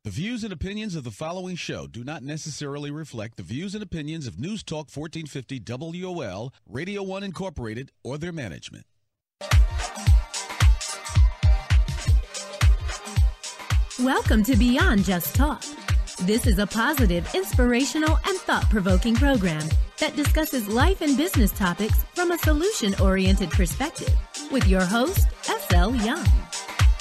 The views and opinions of the following show do not necessarily reflect the views and opinions of News Talk 1450 WOL, Radio 1 Incorporated, or their management. Welcome to Beyond Just Talk. This is a positive, inspirational, and thought-provoking program that discusses life and business topics from a solution-oriented perspective with your host, S.L. Young.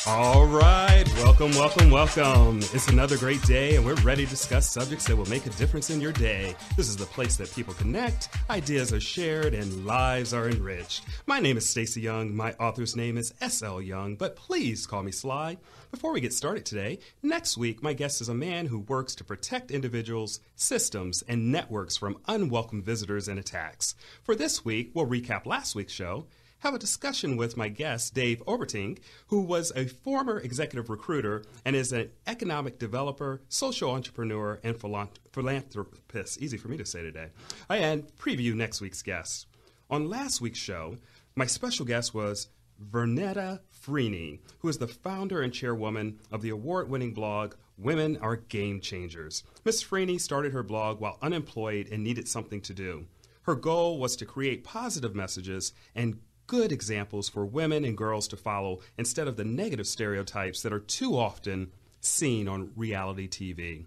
All right, welcome. It's another great day, and we're ready to discuss subjects that will make a difference in your day. This is the place that people connect, ideas are shared, and lives are enriched. My name is Stacey Young. My author's name is S.L. Young, but please call me Sly. Before we get started today, next week, my guest is a man who works to protect individuals, systems, and networks from unwelcome visitors and attacks. For this week, we'll recap last week's show, have a discussion with my guest, Dave Oberting, who was a former executive recruiter and is an economic developer, social entrepreneur, and philanthropist. Easy for me to say today. And preview next week's guest. On last week's show, my special guest was Vernetta Freeney, who is the founder and chairwoman of the award-winning blog Women Are Game Changers. Ms. Freeney started her blog while unemployed and needed something to do. Her goal was to create positive messages and good examples for women and girls to follow instead of the negative stereotypes that are too often seen on reality TV.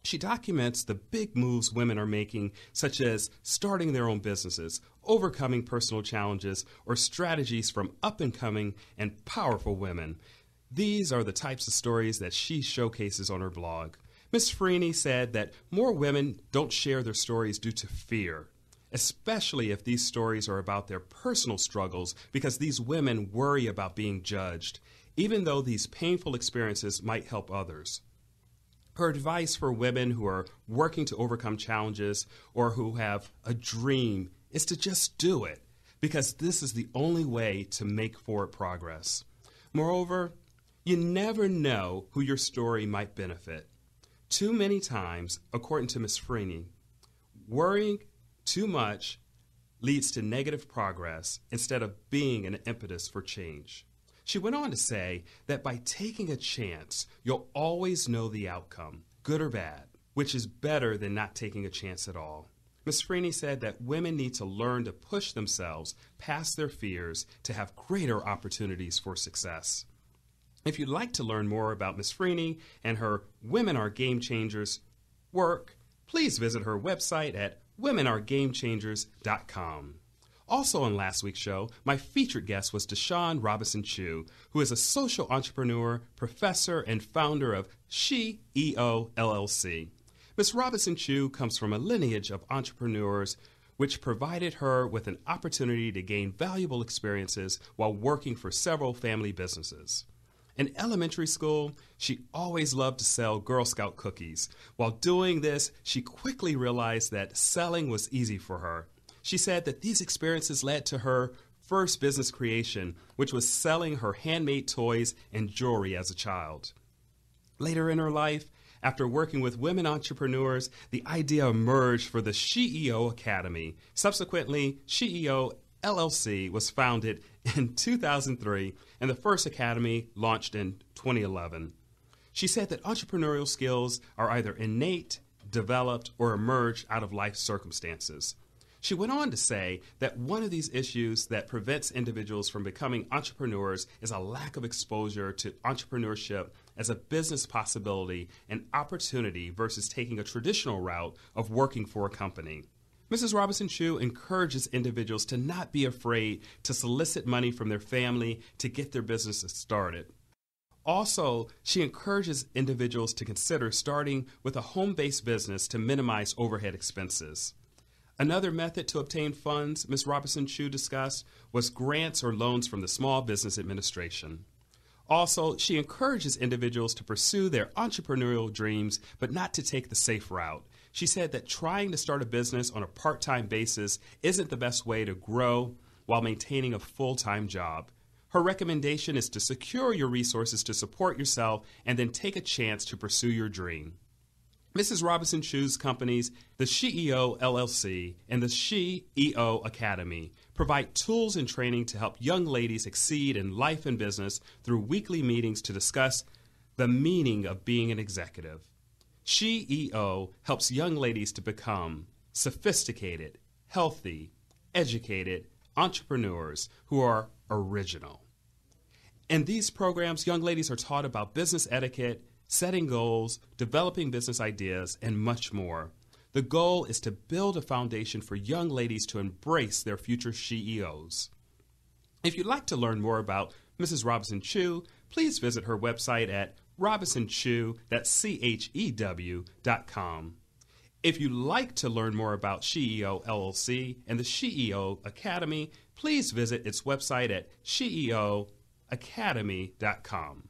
She documents the big moves women are making, such as starting their own businesses, overcoming personal challenges, or strategies from up-and-coming and powerful women. These are the types of stories that she showcases on her blog. Ms. Freeney said that more women don't share their stories due to fear, especially if these stories are about their personal struggles, because these women worry about being judged, even though these painful experiences might help others. Her advice for women who are working to overcome challenges or who have a dream is to just do it, because this is the only way to make forward progress. Moreover, you never know who your story might benefit. Too many times, according to Ms. Freeney, worrying too much leads to negative progress instead of being an impetus for change. She went on to say that by taking a chance, you'll always know the outcome, good or bad, which is better than not taking a chance at all. Ms. Freeney said that women need to learn to push themselves past their fears to have greater opportunities for success. If you'd like to learn more about Ms. Freeney and her Women Are Game Changers work, please visit her website at womenaregamechangers.com. Also on last week's show, my featured guest was Deshawn Robinson Chu, who is a social entrepreneur, professor, and founder of She EO LLC. Ms. Robinson Chu comes from a lineage of entrepreneurs which provided her with an opportunity to gain valuable experiences while working for several family businesses. In elementary school, she always loved to sell Girl Scout cookies. While doing this, she quickly realized that selling was easy for her. She said that these experiences led to her first business creation, which was selling her handmade toys and jewelry as a child. Later in her life, after working with women entrepreneurs, the idea emerged for the SheEO Academy. Subsequently, SheEO LLC was founded in 2003, and the first academy launched in 2011. She said that entrepreneurial skills are either innate, developed, or emerge out of life circumstances. She went on to say that one of these issues that prevents individuals from becoming entrepreneurs is a lack of exposure to entrepreneurship as a business possibility and opportunity versus taking a traditional route of working for a company. Mrs. Robinson Chu encourages individuals to not be afraid to solicit money from their family to get their businesses started. Also, she encourages individuals to consider starting with a home-based business to minimize overhead expenses. Another method to obtain funds Ms. Robinson Chu discussed was grants or loans from the Small Business Administration. Also, she encourages individuals to pursue their entrepreneurial dreams, but not to take the safe route. She said that trying to start a business on a part-time basis isn't the best way to grow while maintaining a full-time job. Her recommendation is to secure your resources to support yourself and then take a chance to pursue your dream. Mrs. Robinson Chu's companies, the SheEO LLC and the SheEO Academy, provide tools and training to help young ladies exceed in life and business through weekly meetings to discuss the meaning of being an executive. SheEO helps young ladies to become sophisticated, healthy, educated entrepreneurs who are original. In these programs, young ladies are taught about business etiquette, setting goals, developing business ideas, and much more. The goal is to build a foundation for young ladies to embrace their future SheEOs. If you'd like to learn more about Mrs. Robinson Chew, please visit her website at RobinsonChew.com. If you'd like to learn more about SheEO LLC and the SheEO Academy, please visit its website at SheEOAcademy.com.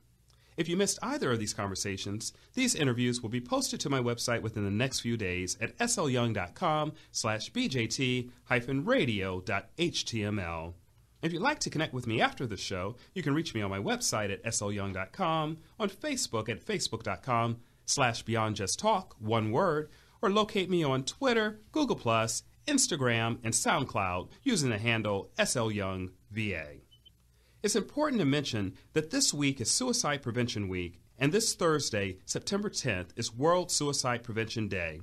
If you missed either of these conversations, these interviews will be posted to my website within the next few days at slyoung.com/bjt-radio.html. If you'd like to connect with me after the show, you can reach me on my website at slyoung.com, on Facebook at facebook.com/beyondjusttalk, one word, or locate me on Twitter, Google+, Instagram, and SoundCloud using the handle SLYoungVA. It's important to mention that this week is Suicide Prevention Week, and this Thursday, September 10th, is World Suicide Prevention Day.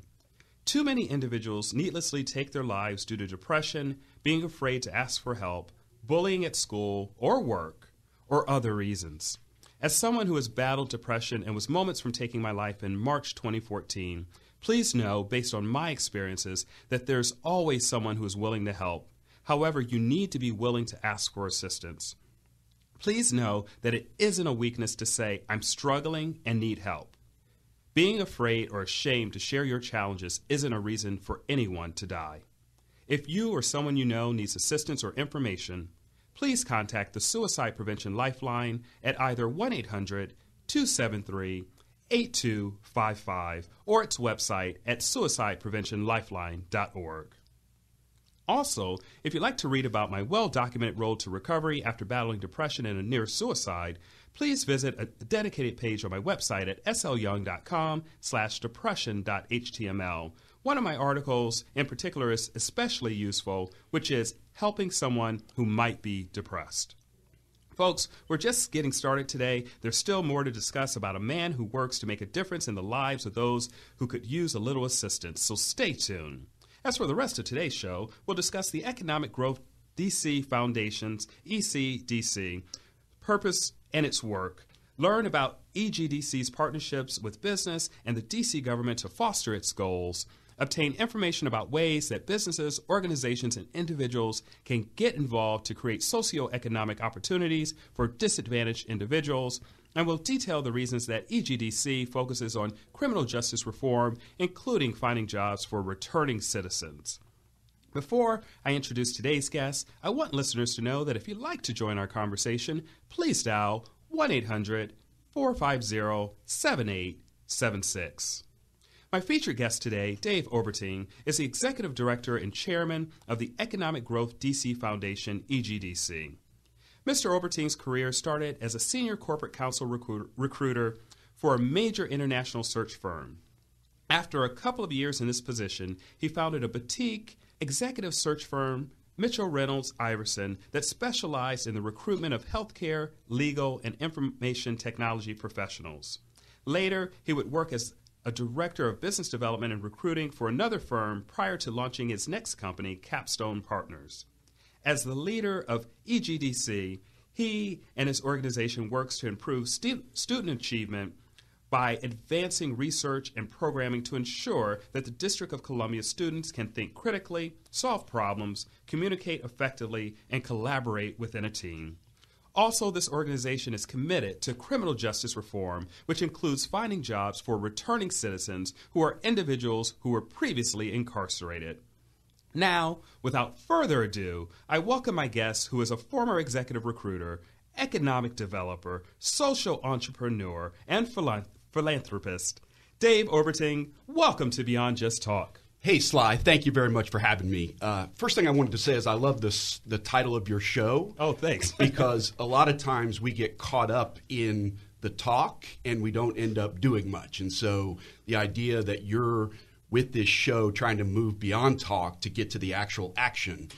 Too many individuals needlessly take their lives due to depression, being afraid to ask for help, bullying at school or work, or other reasons. As someone who has battled depression and was moments from taking my life in March 2014, please know, based on my experiences, that there's always someone who is willing to help. However, you need to be willing to ask for assistance. Please know that it isn't a weakness to say, I'm struggling and need help. Being afraid or ashamed to share your challenges isn't a reason for anyone to die. If you or someone you know needs assistance or information, please contact the Suicide Prevention Lifeline at either 1-800-273-8255 or its website at suicidepreventionlifeline.org. Also, if you'd like to read about my well-documented road to recovery after battling depression and a near suicide, please visit a dedicated page on my website at slyoung.com/depression.html. One of my articles in particular is especially useful, which is helping someone who might be depressed. Folks, we're just getting started today. There's still more to discuss about a man who works to make a difference in the lives of those who could use a little assistance, so stay tuned. As for the rest of today's show, we'll discuss the Economic Growth DC Foundation's EGDC, purpose and its work, learn about EGDC's partnerships with business and the DC government to foster its goals, obtain information about ways that businesses, organizations, and individuals can get involved to create socioeconomic opportunities for disadvantaged individuals, and will detail the reasons that EGDC focuses on criminal justice reform, including finding jobs for returning citizens. Before I introduce today's guest, I want listeners to know that if you'd like to join our conversation, please dial 1-800-450-7876. My featured guest today, Dave Oberting, is the Executive Director and Chairman of the Economic Growth DC Foundation, EGDC. Mr. Oberting's career started as a senior corporate counsel recruiter for a major international search firm. After a couple of years in this position, he founded a boutique executive search firm, Mitchell Reynolds Iverson, that specialized in the recruitment of healthcare, legal, and information technology professionals. Later, he would work as a director of business development and recruiting for another firm prior to launching his next company, Capstone Partners. As the leader of EGDC, he and his organization works to improve student achievement by advancing research and programming to ensure that the District of Columbia students can think critically, solve problems, communicate effectively, and collaborate within a team. Also, this organization is committed to criminal justice reform, which includes finding jobs for returning citizens who are individuals who were previously incarcerated. Now, without further ado, I welcome my guest, who is a former executive recruiter, economic developer, social entrepreneur, and philanthropist. Dave Oberting, welcome to Beyond Just Talk. Hey, Sly, thank you very much for having me. First thing I wanted to say is I love the title of your show. Oh, thanks. Because a lot of times we get caught up in the talk and we don't end up doing much. And so the idea that you're with this show trying to move beyond talk to get to the actual action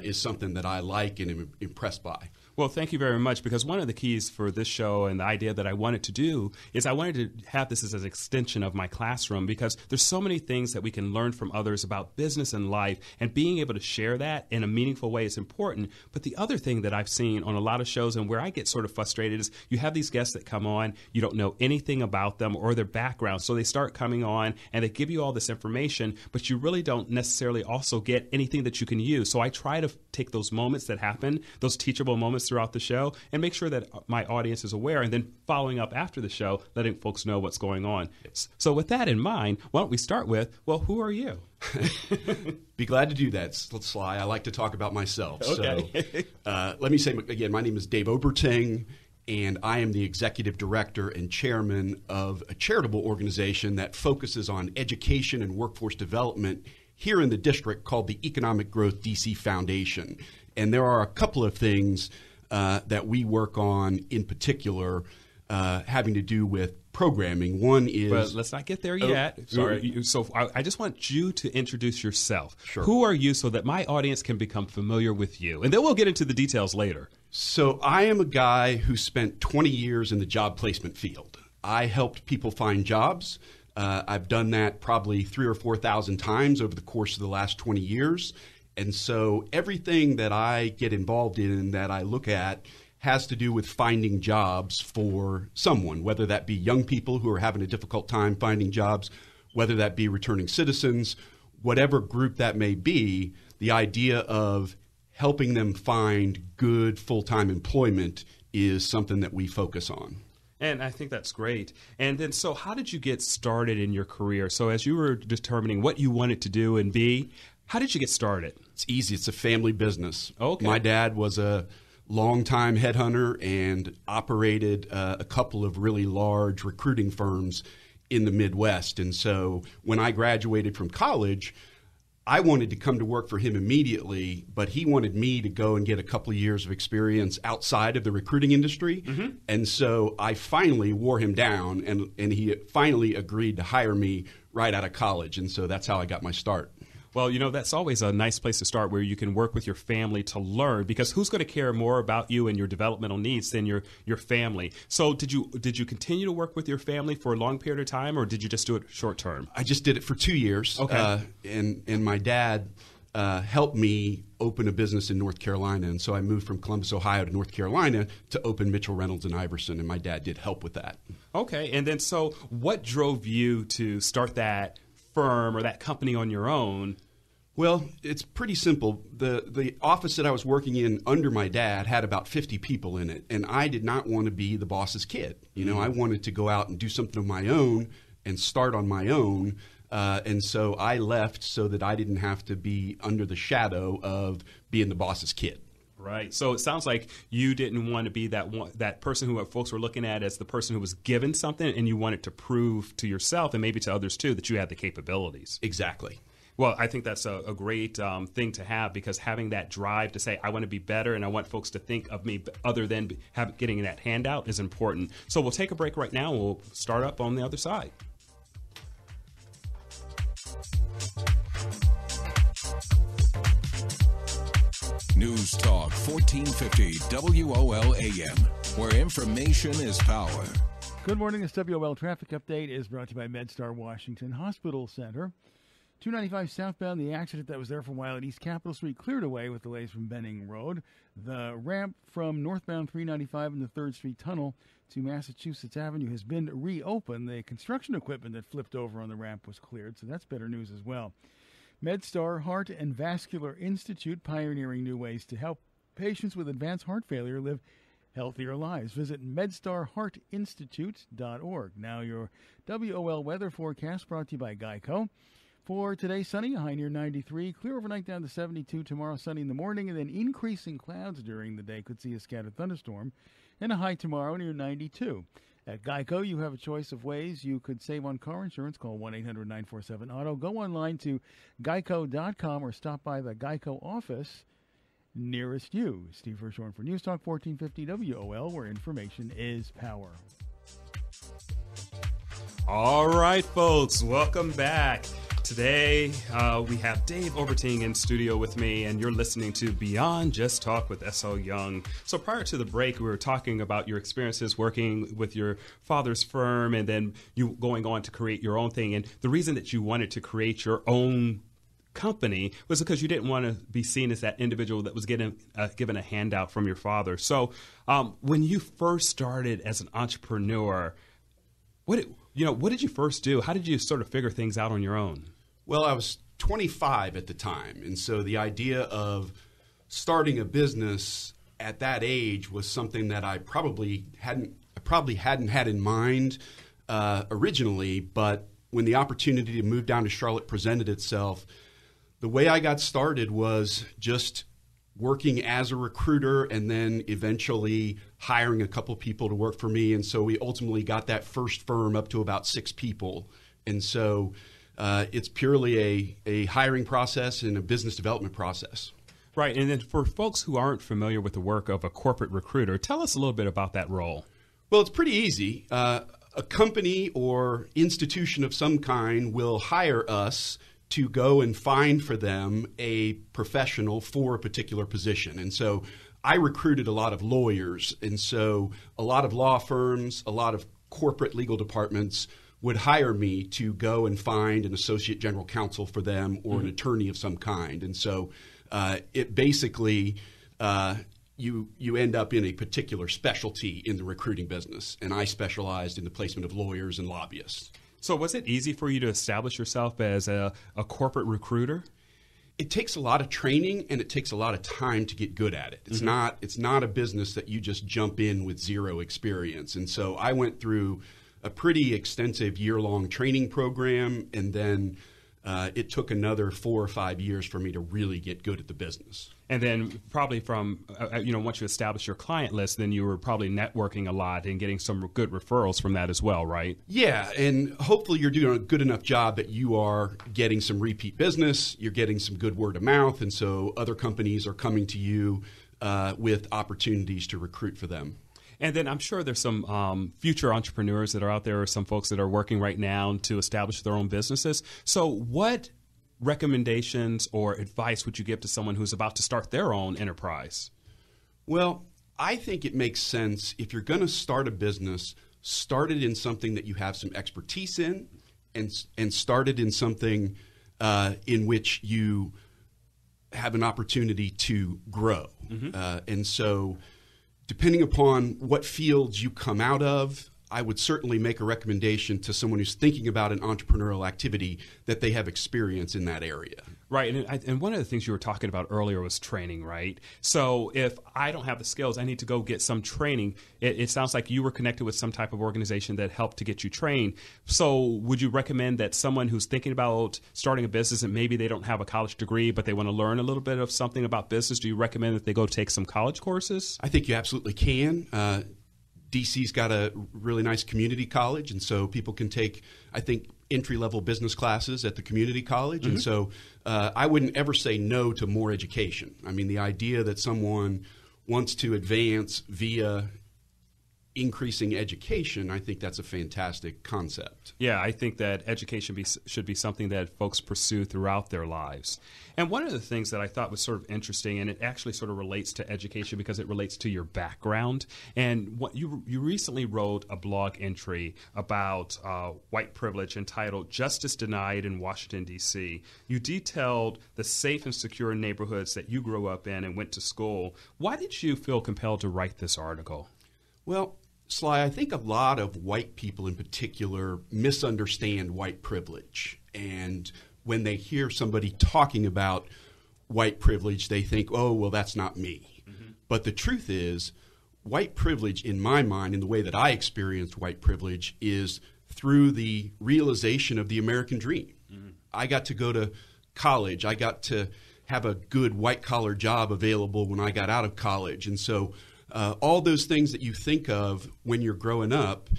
is something that I like and am impressed by. Well, thank you very much, because one of the keys for this show and the idea that I wanted to do is I wanted to have this as an extension of my classroom, because there's so many things that we can learn from others about business and life, and being able to share that in a meaningful way is important. But the other thing that I've seen on a lot of shows and where I get sort of frustrated is you have these guests that come on, you don't know anything about them or their background, so they start coming on and they give you all this information, but you really don't necessarily also get anything that you can use. So I try to take those moments that happen, those teachable moments throughout the show, and make sure that my audience is aware, and then following up after the show, letting folks know what's going on. So with that in mind, why don't we start with, well, who are you? Be glad to do that, Sly. I like to talk about myself. Okay. So let me say again, my name is Dave Oberting, and I am the executive director and chairman of a charitable organization that focuses on education and workforce development here in the district called the Economic Growth DC Foundation. And there are a couple of things that we work on in particular having to do with programming. One is... But let's not get there yet. Sorry. So I just want you to introduce yourself. Sure. Who are you, so that my audience can become familiar with you? And then we'll get into the details later. So I am a guy who spent 20 years in the job placement field. I helped people find jobs. I've done that probably 3,000 or 4,000 times over the course of the last 20 years. And so everything that I get involved in and that I look at has to do with finding jobs for someone, whether that be young people who are having a difficult time finding jobs, whether that be returning citizens, whatever group that may be. The idea of helping them find good full-time employment is something that we focus on. And I think that's great. And then, so how did you get started in your career? So as you were determining what you wanted to do and be, how did you get started? It's easy. It's a family business. Okay. My dad was a longtime headhunter and operated a couple of really large recruiting firms in the Midwest. And so when I graduated from college, I wanted to come to work for him immediately, but he wanted me to go and get a couple of years of experience outside of the recruiting industry. Mm-hmm. And so I finally wore him down, and he finally agreed to hire me right out of college. And so that's how I got my start. Well, you know, that's always a nice place to start, where you can work with your family to learn, because who's going to care more about you and your developmental needs than your family? So did you continue to work with your family for a long period of time, or did you just do it short term? I just did it for 2 years. Okay. And my dad helped me open a business in North Carolina. And so I moved from Columbus, Ohio to North Carolina to open Mitchell, Reynolds, and Iverson. And my dad did help with that. Okay. And then, so what drove you to start that firm or that company on your own? Well, it's pretty simple. The office that I was working in under my dad had about 50 people in it, and I did not want to be the boss's kid. You know, I wanted to go out and do something of my own and start on my own, and so I left so that I didn't have to be under the shadow of being the boss's kid. Right. So it sounds like you didn't want to be that person who folks were looking at as the person who was given something, and you wanted to prove to yourself and maybe to others too that you had the capabilities. Exactly. Well, I think that's a great thing to have, because having that drive to say, I want to be better and I want folks to think of me other than getting that handout is important. So we'll take a break right now, and we'll start up on the other side. News Talk 1450 WOL AM, where information is power. Good morning. This WOL traffic update is brought to you by MedStar Washington Hospital Center. 295 southbound, the accident that was there for a while at East Capitol Street cleared away with delays from Benning Road. The ramp from northbound 395 in the 3rd Street Tunnel to Massachusetts Avenue has been reopened. The construction equipment that flipped over on the ramp was cleared, so that's better news as well. MedStar Heart and Vascular Institute, pioneering new ways to help patients with advanced heart failure live healthier lives. Visit MedStarHeartInstitute.org. Now your WOL weather forecast brought to you by Geico. For today, sunny, a high near 93. Clear overnight down to 72. Tomorrow, sunny in the morning, and then increasing clouds during the day. Could see a scattered thunderstorm. And a high tomorrow near 92. At Geico, you have a choice of ways you could save on car insurance. Call 1-800-947-AUTO. Go online to geico.com or stop by the Geico office nearest you. Steve Hirshhorn for News Talk 1450 WOL, where information is power. All right, folks, welcome back. Today, we have Dave Oberting in studio with me, and you're listening to Beyond Just Talk with S.L. Young. So prior to the break, we were talking about your experiences working with your father's firm and then you going on to create your own thing. And the reason that you wanted to create your own company was because you didn't want to be seen as that individual that was given a handout from your father. So when you first started as an entrepreneur, what did you first do? How did you sort of figure things out on your own? Well, I was 25 at the time, and so the idea of starting a business at that age was something that I probably hadn't had in mind originally. But when the opportunity to move down to Charlotte presented itself, the way I got started was just working as a recruiter and then eventually hiring a couple people to work for me. And so we ultimately got that first firm up to about 6 people. And so it's purely a hiring process and a business development process. Right. And then for folks who aren't familiar with the work of a corporate recruiter, tell us a little bit about that role. Well, it's pretty easy. A company or institution of some kind will hire us to go and find for them a professional for a particular position. And so I recruited a lot of lawyers. And so a lot of law firms, a lot of corporate legal departments would hire me to go and find an associate general counsel for them or an attorney of some kind. And so it basically, you end up in a particular specialty in the recruiting business. And I specialized in the placement of lawyers and lobbyists. So was it easy for you to establish yourself as a corporate recruiter? It takes a lot of training and it takes a lot of time to get good at it. It's not a business that you just jump in with zero experience. And so I went through a pretty extensive year-long training program, and then it took another 4 or 5 years for me to really get good at the business. And then probably from, once you establish your client list, then you were probably networking a lot and getting some good referrals from that as well, right? Yeah, and hopefully you're doing a good enough job that you are getting some repeat business, you're getting some good word of mouth, and so other companies are coming to you with opportunities to recruit for them. And then I'm sure there's some future entrepreneurs that are out there or some folks that are working right now to establish their own businesses. So what recommendations or advice would you give to someone who's about to start their own enterprise? Well, I think it makes sense if you're going to start a business, start it in something that you have some expertise in and start it in something in which you have an opportunity to grow. And so depending upon what fields you come out of, I would certainly make a recommendation to someone who's thinking about an entrepreneurial activity that they have experience in that area. Right. And one of the things you were talking about earlier was training, right? So if I don't have the skills, I need to go get some training. It sounds like you were connected with some type of organization that helped to get you trained. So would you recommend that someone who's thinking about starting a business and maybe they don't have a college degree, but they want to learn a little bit of something about business, do you recommend that they go take some college courses? I think you absolutely can. DC's got a really nice community college, and so people can take, I think, entry-level business classes at the community college. And so I wouldn't ever say no to more education. I mean, the idea that someone wants to advance via increasing education, I think that's a fantastic concept. Yeah, I think that education should be something that folks pursue throughout their lives. And one of the things that I thought was sort of interesting, and it actually sort of relates to education because it relates to your background. And what you recently wrote a blog entry about white privilege entitled "Justice Denied in Washington, D.C." You detailed the safe and secure neighborhoods that you grew up in and went to school. Why did you feel compelled to write this article? Well, Sly, I think a lot of white people in particular misunderstand white privilege. And when they hear somebody talking about white privilege, they think, oh, well, that's not me. But the truth is, white privilege, in my mind, in the way that I experienced white privilege, is through the realization of the American dream. I got to go to college. I got to have a good white-collar job available when I got out of college. And so all those things that you think of when you're growing up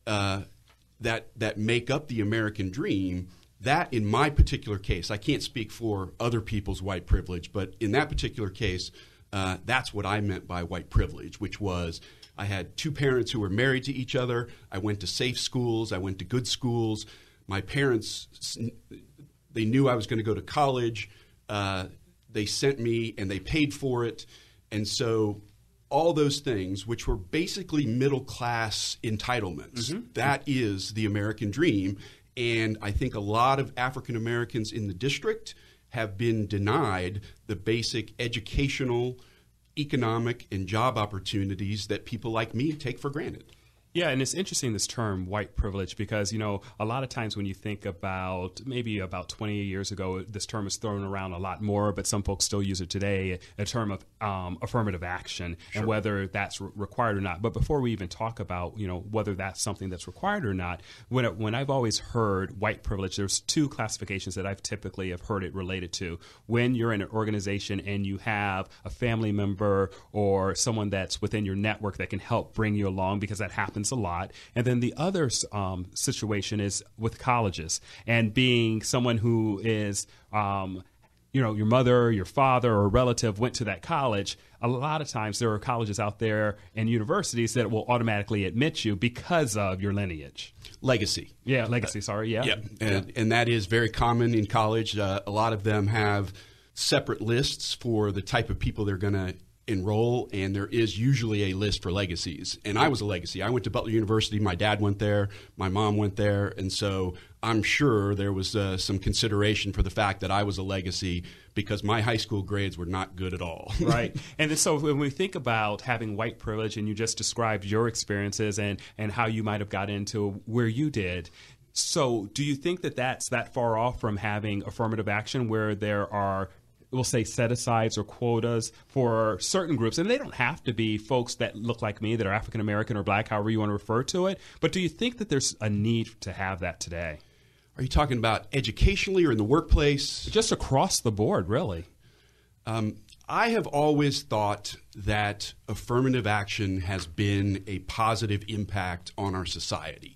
that make up the American dream, that in my particular case, I can't speak for other people's white privilege, but in that particular case, that's what I meant by white privilege, which was I had 2 parents who were married to each other. I went to safe schools. I went to good schools. My parents, They knew I was going to go to college. They sent me and they paid for it. And so all those things, which were basically middle-class entitlements, that is the American dream. And I think a lot of African Americans in the district have been denied the basic educational, economic, and job opportunities that people like me take for granted. Yeah, and it's interesting, this term white privilege, because, you know, a lot of times when you think about maybe about 20 years ago, this term was thrown around a lot more, but some folks still use it today, a term of affirmative action, and whether that's required or not. But before we even talk about, you know, whether that's something that's required or not, when I've always heard white privilege, there's two classifications that I've typically have heard it related to. When you're in an organization and you have a family member or someone that's within your network that can help bring you along, because that happens a lot. And then the other situation is with colleges, and being someone who is, you know, your mother, your father, or a relative went to that college. A lot of times there are colleges out there and universities that will automatically admit you because of your lineage. Legacy. Yeah, legacy, sorry, yeah. And that is very common in college. A lot of them have separate lists for the type of people they're going to enroll, and there is usually a list for legacies. And I was a legacy. I went to Butler University. My dad went there. My mom went there. And so I'm sure there was some consideration for the fact that I was a legacy, because my high school grades were not good at all. Right. And so when we think about having white privilege, and you just described your experiences and how you might have got into where you did, so do you think that that's that far off from having affirmative action where there are, we'll say, set-asides or quotas for certain groups? And they don't have to be folks that look like me, that are African-American or black, however you want to refer to it. But do you think that there's a need to have that today? Are you talking about educationally or in the workplace? Just across the board, really. I have always thought that affirmative action has been a positive impact on our society.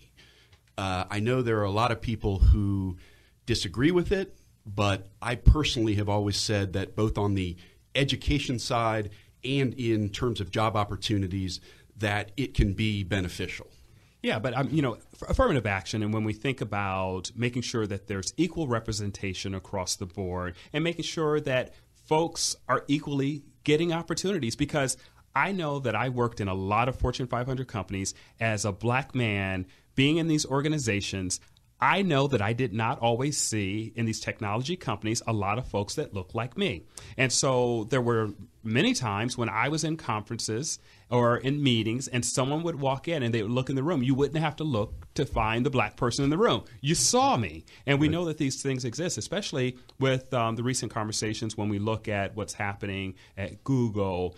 I know there are a lot of people who disagree with it, but I personally have always said that both on the education side and in terms of job opportunities, that it can be beneficial. Yeah, but you know, affirmative action, and when we think about making sure that there's equal representation across the board and making sure that folks are equally getting opportunities, because I know that I worked in a lot of Fortune 500 companies as a black man being in these organizations. I know that I did not always see in these technology companies a lot of folks that look like me. And so there were many times when I was in conferences or in meetings and someone would walk in and they would look in the room. You wouldn't have to look to find the black person in the room. You saw me. And we know that these things exist, especially with the recent conversations when we look at what's happening at Google,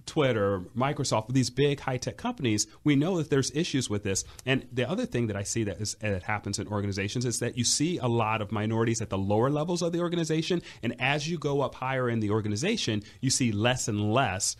Twitter, Microsoft, these big high-tech companies. We know that there's issues with this. And the other thing that I see that happens in organizations is that you see a lot of minorities at the lower levels of the organization. And as you go up higher in the organization, you see less and less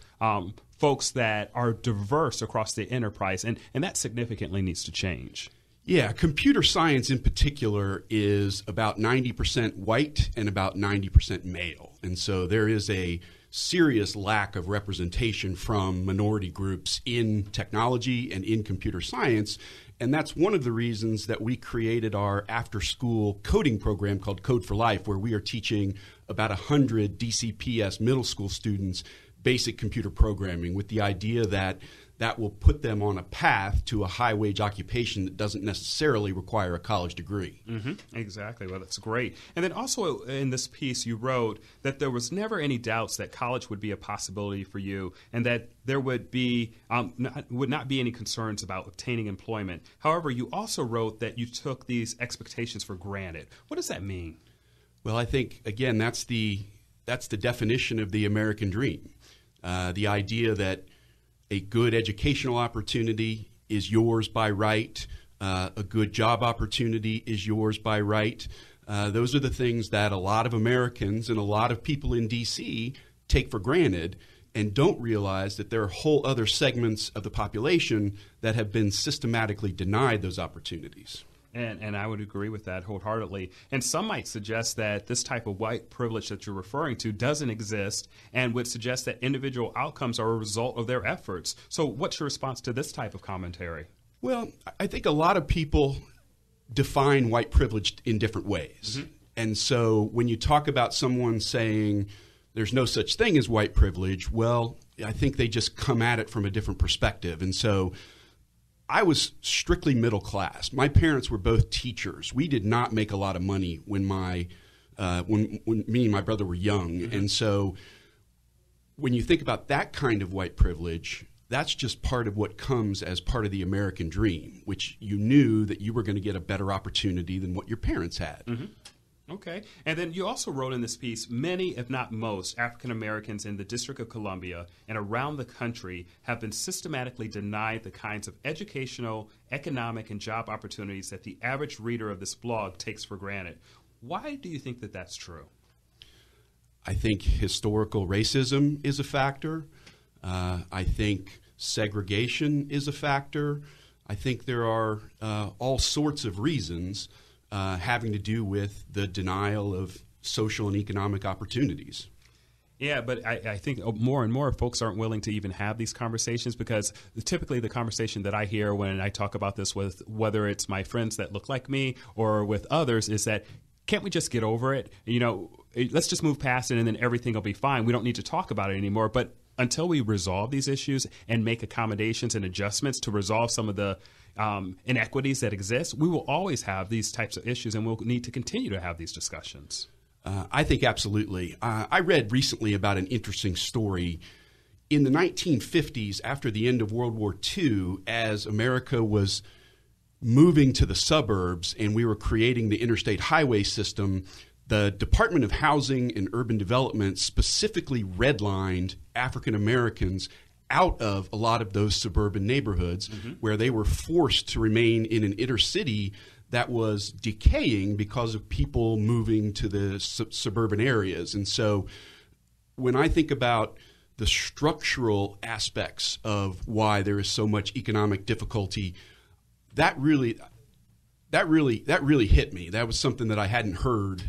folks that are diverse across the enterprise. And that significantly needs to change. Yeah, computer science in particular is about 90% white and about 90% male. And so there is a serious lack of representation from minority groups in technology and in computer science. And that's one of the reasons that we created our after-school coding program called Code for Life, where we are teaching about 100 DCPS middle school students basic computer programming, with the idea that that will put them on a path to a high-wage occupation that doesn't necessarily require a college degree. Exactly. Well, that's great. And then also in this piece, you wrote that there was never any doubts that college would be a possibility for you, and that there would be would not be any concerns about obtaining employment. However, you also wrote that you took these expectations for granted. What does that mean? Well, I think, again, that's the definition of the American dream. The idea that a good educational opportunity is yours by right. A good job opportunity is yours by right. Those are the things that a lot of Americans and a lot of people in D.C. take for granted and don't realize that there are whole other segments of the population that have been systematically denied those opportunities. And I would agree with that wholeheartedly. And some might suggest that this type of white privilege that you're referring to doesn't exist, and would suggest that individual outcomes are a result of their efforts. So what's your response to this type of commentary? Well, I think a lot of people define white privilege in different ways. And so when you talk about someone saying there's no such thing as white privilege, well, I think they just come at it from a different perspective. And so I was strictly middle class. My parents were both teachers. We did not make a lot of money when me and my brother were young. Mm-hmm. And so when you think about that kind of white privilege, that's just part of what comes as part of the American dream, which you knew that you were going to get a better opportunity than what your parents had. Mm-hmm. Okay. And then you also wrote in this piece, many, if not most, African Americans in the District of Columbia and around the country have been systematically denied the kinds of educational, economic, and job opportunities that the average reader of this blog takes for granted. Why do you think that that's true? I think historical racism is a factor. I think segregation is a factor. I think there are all sorts of reasons having to do with the denial of social and economic opportunities. Yeah, but I think more and more folks aren't willing to even have these conversations, because typically the conversation that I hear when I talk about this with whether it's my friends that look like me or with others is that, can't we just get over it? You know, let's just move past it and then everything will be fine. We don't need to talk about it anymore. But until we resolve these issues and make accommodations and adjustments to resolve some of the inequities that exist, we will always have these types of issues, and we'll need to continue to have these discussions. I think absolutely. I read recently about an interesting story. In the 1950s, after the end of World War II, as America was moving to the suburbs and we were creating the interstate highway system, the Department of Housing and Urban Development specifically redlined African Americans out of a lot of those suburban neighborhoods, mm-hmm. where they were forced to remain in an inner city that was decaying because of people moving to the suburban areas. And so when I think about the structural aspects of why there is so much economic difficulty, that really hit me. That was something that I hadn't heard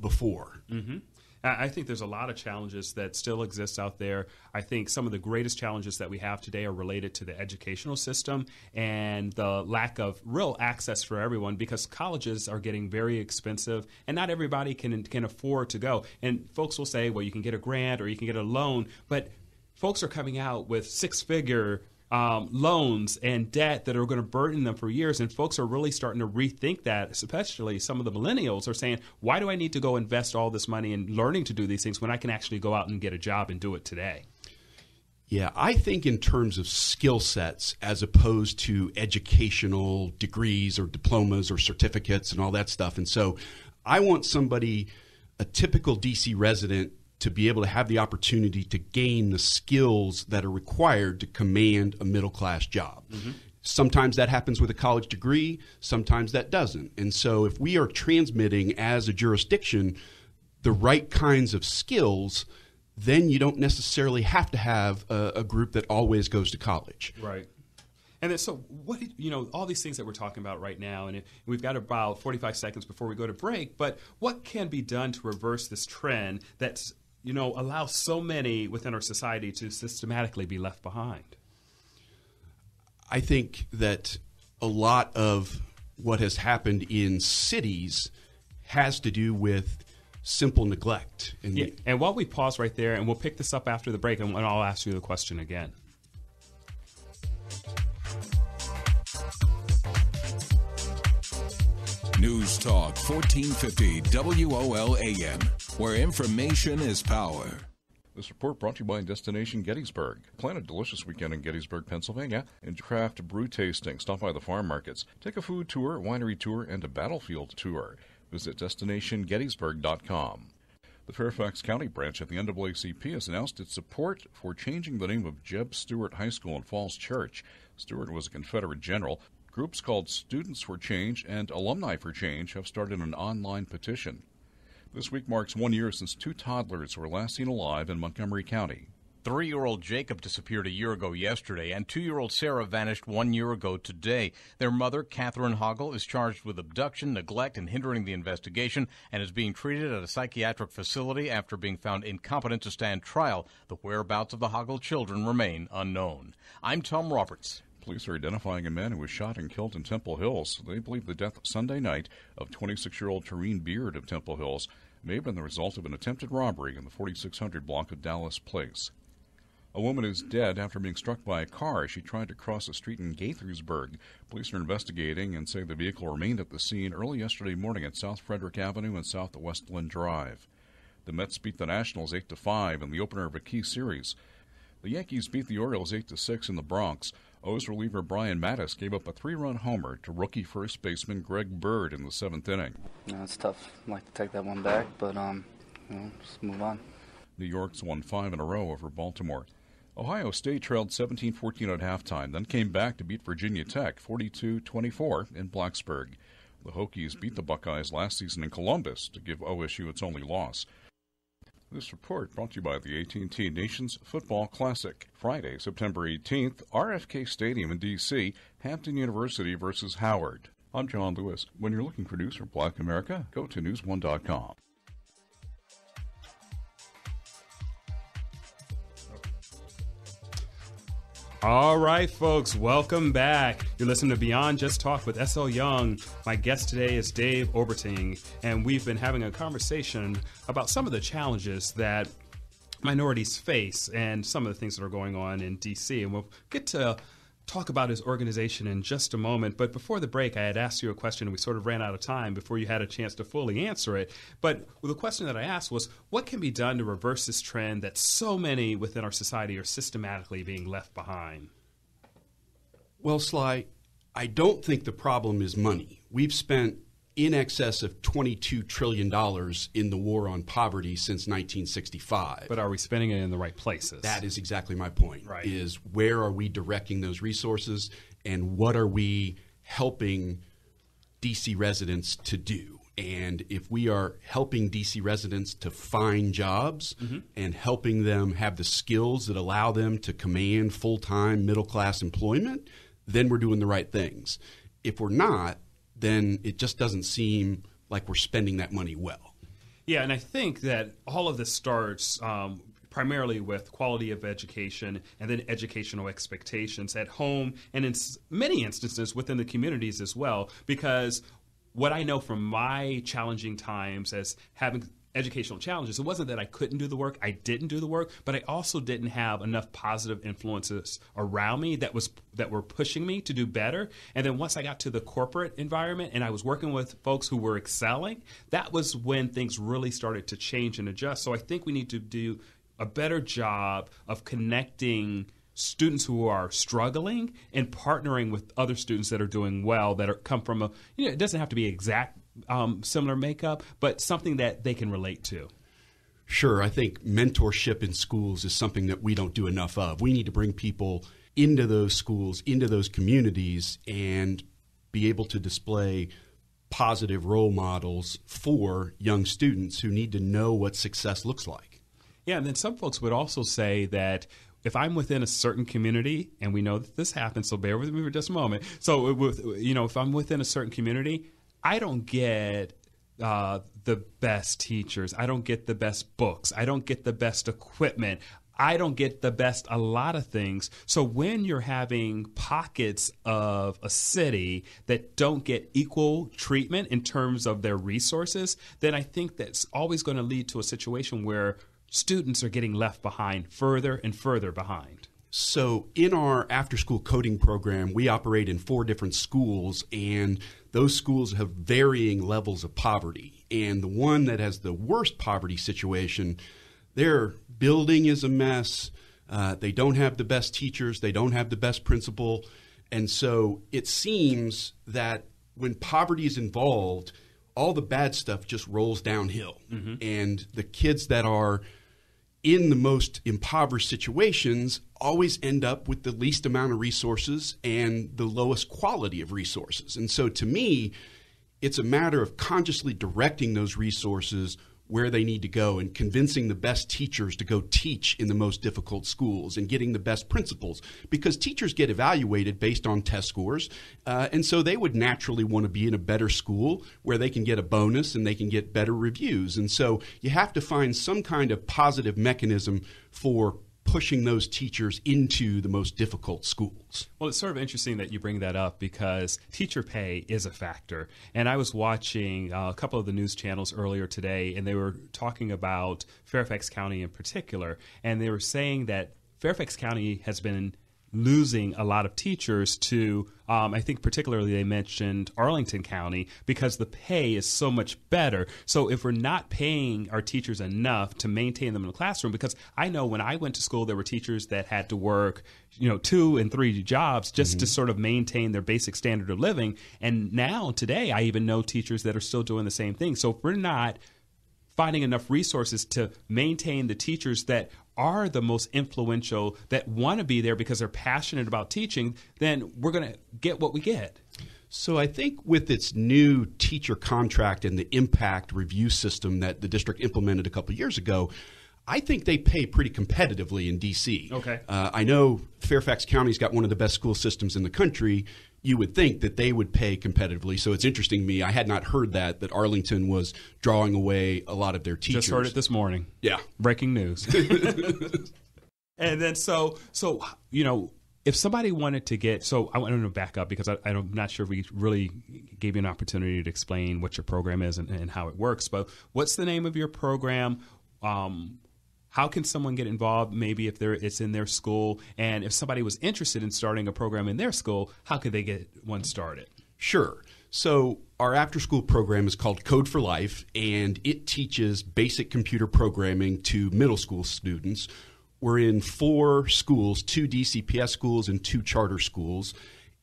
before. Mm-hmm. I think there's a lot of challenges that still exist out there. I think some of the greatest challenges that we have today are related to the educational system and the lack of real access for everyone, because colleges are getting very expensive and not everybody can afford to go. And folks will say, well, you can get a grant or you can get a loan, but folks are coming out with six-figure loans and debt that are going to burden them for years, and folks are really starting to rethink that. Especially some of the millennials are saying, why do I need to go invest all this money in learning to do these things when I can actually go out and get a job and do it today? Yeah, I think in terms of skill sets as opposed to educational degrees or diplomas or certificates and all that stuff. And so I want somebody, a typical DC resident, to be able to have the opportunity to gain the skills that are required to command a middle-class job. Mm-hmm. Sometimes that happens with a college degree, sometimes that doesn't. And so if we are transmitting as a jurisdiction the right kinds of skills, then you don't necessarily have to have a group that always goes to college. Right. And then, so what, all these things that we're talking about right now, and we've got about 45 seconds before we go to break, but what can be done to reverse this trend that's allow so many within our society to systematically be left behind? I think that a lot of what has happened in cities has to do with simple neglect. And while we pause right there, and we'll pick this up after the break, and I'll ask you the question again. News Talk 1450 WOL AM, where information is power. This report brought to you by Destination Gettysburg. Plan a delicious weekend in Gettysburg, Pennsylvania, and craft brew tasting. Stop by the farm markets. Take a food tour, winery tour, and a battlefield tour. Visit destinationgettysburg.com. The Fairfax County branch of the NAACP has announced its support for changing the name of Jeb Stuart High School in Falls Church. Stuart was a Confederate general. Groups called Students for Change and Alumni for Change have started an online petition. This week marks 1 year since two toddlers were last seen alive in Montgomery County. 3-year-old Jacob disappeared a year ago yesterday, and 2-year-old Sarah vanished 1 year ago today. Their mother, Catherine Hoggle, is charged with abduction, neglect, and hindering the investigation, and is being treated at a psychiatric facility after being found incompetent to stand trial. The whereabouts of the Hoggle children remain unknown. I'm Tom Roberts. Police are identifying a man who was shot and killed in Temple Hills. They believe the death Sunday night of 26-year-old Tareen Beard of Temple Hills may have been the result of an attempted robbery in the 4600 block of Dallas Place. A woman is dead after being struck by a car as she tried to cross a street in Gaithersburg. Police are investigating and say the vehicle remained at the scene early yesterday morning at South Frederick Avenue and South Westland Drive. The Mets beat the Nationals 8-5 in the opener of a key series. The Yankees beat the Orioles 8-6 in the Bronx. O's reliever Brian Mattis gave up a 3-run homer to rookie first baseman Greg Bird in the 7th inning. It's tough. I'd like to take that one back, but just move on. New York's won 5 in a row over Baltimore. Ohio State trailed 17-14 at halftime, then came back to beat Virginia Tech 42-24 in Blacksburg. The Hokies beat the Buckeyes last season in Columbus to give OSU its only loss. This report brought to you by the AT&T Nations Football Classic. Friday, September 18th, RFK Stadium in D.C., Hampton University versus Howard. I'm John Lewis. When you're looking for news from Black America, go to newsone.com. All right, folks, welcome back. You're listening to Beyond Just Talk with S.L. Young. My guest today is Dave Oberting, and we've been having a conversation about some of the challenges that minorities face and some of the things that are going on in D.C., and we'll get to talk about his organization in just a moment. But before the break, I had asked you a question, and we sort of ran out of time before you had a chance to fully answer it. But the question that I asked was, what can be done to reverse this trend that so many within our society are systematically being left behind? Well, Sly, I don't think the problem is money. We've spent in excess of $22 trillion in the war on poverty since 1965. But are we spending it in the right places? That is exactly my point, right. Is where are we directing those resources and what are we helping D.C. residents to do? And if we are helping D.C. residents to find jobs and helping them have the skills that allow them to command full-time middle-class employment, then we're doing the right things. If we're not, then it just doesn't seem like we're spending that money well. Yeah, and I think that all of this starts primarily with quality of education and then educational expectations at home and in many instances within the communities as well, because what I know from my challenging times as having educational challenges, it wasn't that I couldn't do the work, I didn't do the work, but I also didn't have enough positive influences around me that were pushing me to do better. And then once I got to the corporate environment and I was working with folks who were excelling, that was when things really started to change and adjust. So I think we need to do a better job of connecting students who are struggling and partnering with other students that are doing well, that come from it doesn't have to be exact similar makeup, but something that they can relate to. Sure. I think mentorship in schools is something that we don't do enough of. We need to bring people into those schools, into those communities, and be able to display positive role models for young students who need to know what success looks like. Yeah, and then some folks would also say that if I'm within a certain community, and we know that this happens, so bear with me for just a moment. So, if I'm within a certain community, I don't get the best teachers. I don't get the best books. I don't get the best equipment. I don't get the best a lot of things. So when you're having pockets of a city that don't get equal treatment in terms of their resources, then I think that's always going to lead to a situation where students are getting left behind, further and further behind. So in our after-school coding program, we operate in 4 different schools, and those schools have varying levels of poverty. And the one that has the worst poverty situation, their building is a mess. They don't have the best teachers. They don't have the best principal. And so it seems that when poverty is involved, all the bad stuff just rolls downhill. Mm-hmm. And the kids that are in the most impoverished situations always end up with the least amount of resources and the lowest quality of resources. And so to me, it's a matter of consciously directing those resources where they need to go and convincing the best teachers to go teach in the most difficult schools and getting the best principals, because teachers get evaluated based on test scores. And so they would naturally want to be in a better school where they can get a bonus and they can get better reviews. And so you have to find some kind of positive mechanism for pushing those teachers into the most difficult schools. Well, it's sort of interesting that you bring that up because teacher pay is a factor. And I was watching a couple of the news channels earlier today, and they were talking about Fairfax County in particular. And they were saying that Fairfax County has been losing a lot of teachers to, I think particularly they mentioned Arlington County, because the pay is so much better. So if we're not paying our teachers enough to maintain them in the classroom, because I know when I went to school, there were teachers that had to work, 2 and 3 jobs just to sort of maintain their basic standard of living. And now today, I even know teachers that are still doing the same thing. So if we're not finding enough resources to maintain the teachers that are the most influential, that want to be there because they're passionate about teaching, then we're going to get what we get. So I think with its new teacher contract and the impact review system that the district implemented a couple of years ago, I think they pay pretty competitively in D.C. Okay. I know Fairfax County's got one of the best school systems in the country. You would think that they would pay competitively. So it's interesting to me. I had not heard that Arlington was drawing away a lot of their teachers. Just heard it this morning. Yeah. Breaking news. And then so if somebody wanted to get, so I want to back up because I'm not sure if we really gave you an opportunity to explain what your program is and how it works. But what's the name of your program? How can someone get involved, maybe if it's in their school? And if somebody was interested in starting a program in their school, how could they get one started? Sure. So our after-school program is called Code for Life, and it teaches basic computer programming to middle school students. We're in 4 schools, 2 DCPS schools and 2 charter schools,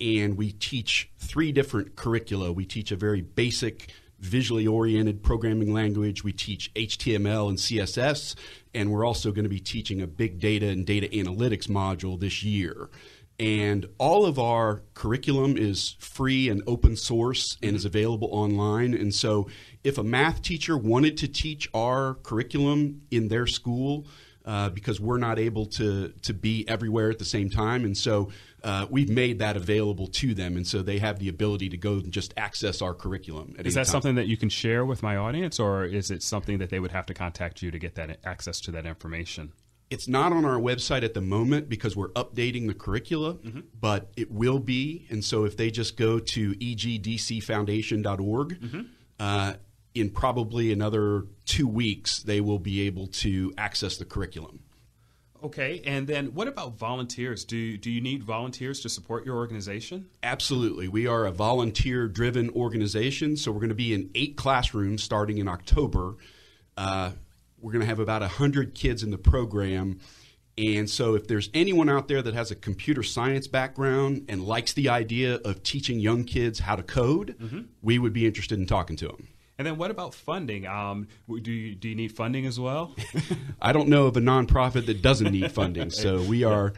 and we teach 3 different curricula. We teach a very basic visually oriented programming language. We teach HTML and CSS, and we're also going to be teaching a big data and data analytics module this year. And all of our curriculum is free and open source and is available online. And so if a math teacher wanted to teach our curriculum in their school, because we're not able to be everywhere at the same time. And so we've made that available to them. And so they have the ability to go and just access our curriculum at any time. Is that something that you can share with my audience, or is it something that they would have to contact you to get that access to that information? It's not on our website at the moment because we're updating the curricula, but it will be. And so if they just go to EGDCfoundation.org, in probably another 2 weeks, they will be able to access the curriculum. Okay, and then what about volunteers? Do you need volunteers to support your organization? Absolutely. We are a volunteer-driven organization, so we're going to be in 8 classrooms starting in October. We're going to have about 100 kids in the program. And so if there's anyone out there that has a computer science background and likes the idea of teaching young kids how to code, we would be interested in talking to them. And then what about funding? Do you need funding as well? I don't know of a nonprofit that doesn't need funding. So we are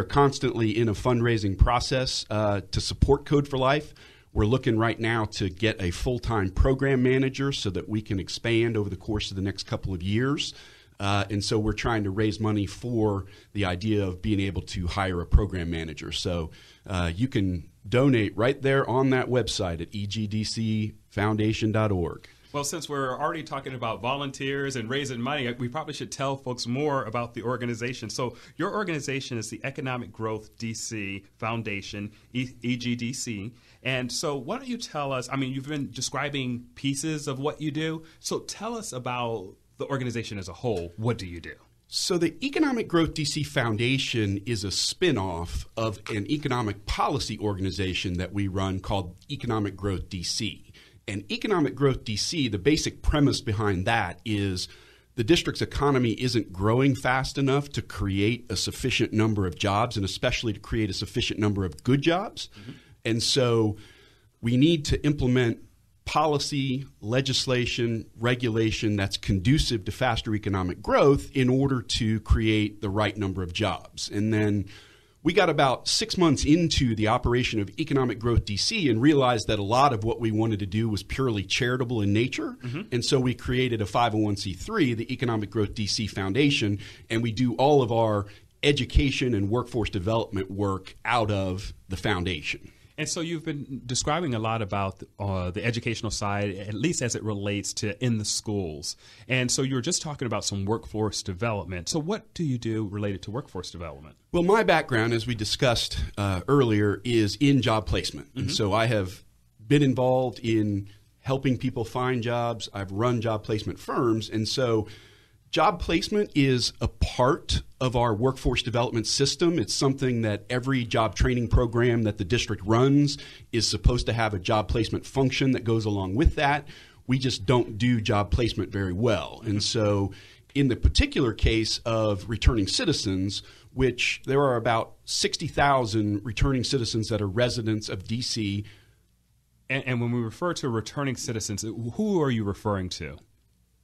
constantly in a fundraising process to support Code for Life. We're looking right now to get a full-time program manager so that we can expand over the course of the next couple of years. And so we're trying to raise money for the idea of being able to hire a program manager. So you can donate right there on that website at EGDCfoundation.org. Well, since we're already talking about volunteers and raising money, we probably should tell folks more about the organization. So your organization is the Economic Growth DC Foundation, EGDC. And so why don't you tell us, you've been describing pieces of what you do. So tell us about the organization as a whole. What do you do? So the Economic Growth DC Foundation is a spin-off of an economic policy organization that we run called Economic Growth DC. And Economic Growth DC, the basic premise behind that is the district's economy isn't growing fast enough to create a sufficient number of jobs, and especially to create a sufficient number of good jobs. And so we need to implement policy, legislation, regulation that's conducive to faster economic growth in order to create the right number of jobs. And then we got about 6 months into the operation of Economic Growth DC and realized that a lot of what we wanted to do was purely charitable in nature. And so we created a 501c3, the Economic Growth DC Foundation, and we do all of our education and workforce development work out of the foundation. And so you've been describing a lot about the educational side, at least as it relates to in the schools. And so you were just talking about some workforce development. So what do you do related to workforce development? Well, my background, as we discussed earlier, is in job placement. And so I have been involved in helping people find jobs. I've run job placement firms. And so job placement is a part of our workforce development system. It's something that every job training program that the district runs is supposed to have a job placement function that goes along with that. We just don't do job placement very well. And so in the particular case of returning citizens, which there are about 60,000 returning citizens that are residents of D.C. And when we refer to returning citizens, who are you referring to?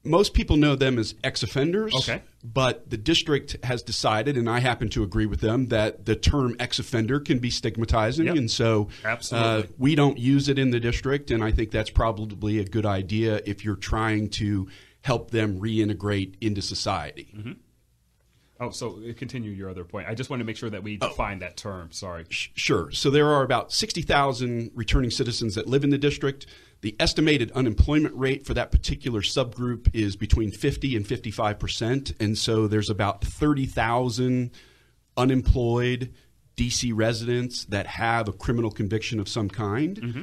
Most people know them as ex-offenders, okay, but the district has decided, and I happen to agree with them, that the term ex-offender can be stigmatizing, Yep. and so Absolutely. We don't use it in the district, and I think that's probably a good idea if you're trying to help them reintegrate into society. Mm-hmm. Oh, so continue your other point. I just want to make sure that we define that term. Sorry. Sure. So there are about 60,000 returning citizens that live in the district. The estimated unemployment rate for that particular subgroup is between 50 and 55%. And so there's about 30,000 unemployed D.C. residents that have a criminal conviction of some kind. Mm-hmm.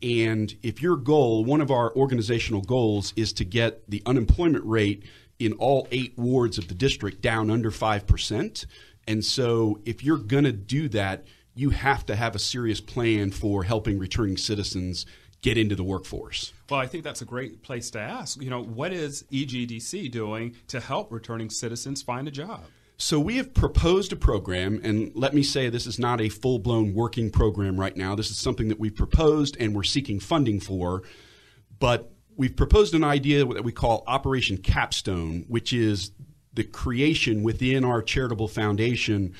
And if your goal, one of our organizational goals, is to get the unemployment rate in all 8 wards of the district down under 5%. And so if you're going to do that, you have to have a serious plan for helping returning citizens get into the workforce. Well, I think that's a great place to ask. What is EGDC doing to help returning citizens find a job? So we have proposed a program, and let me say this is not a full-blown working program right now. This is something that we've proposed and we're seeking funding for, but we've proposed an idea that we call Operation Capstone, which is the creation within our charitable foundation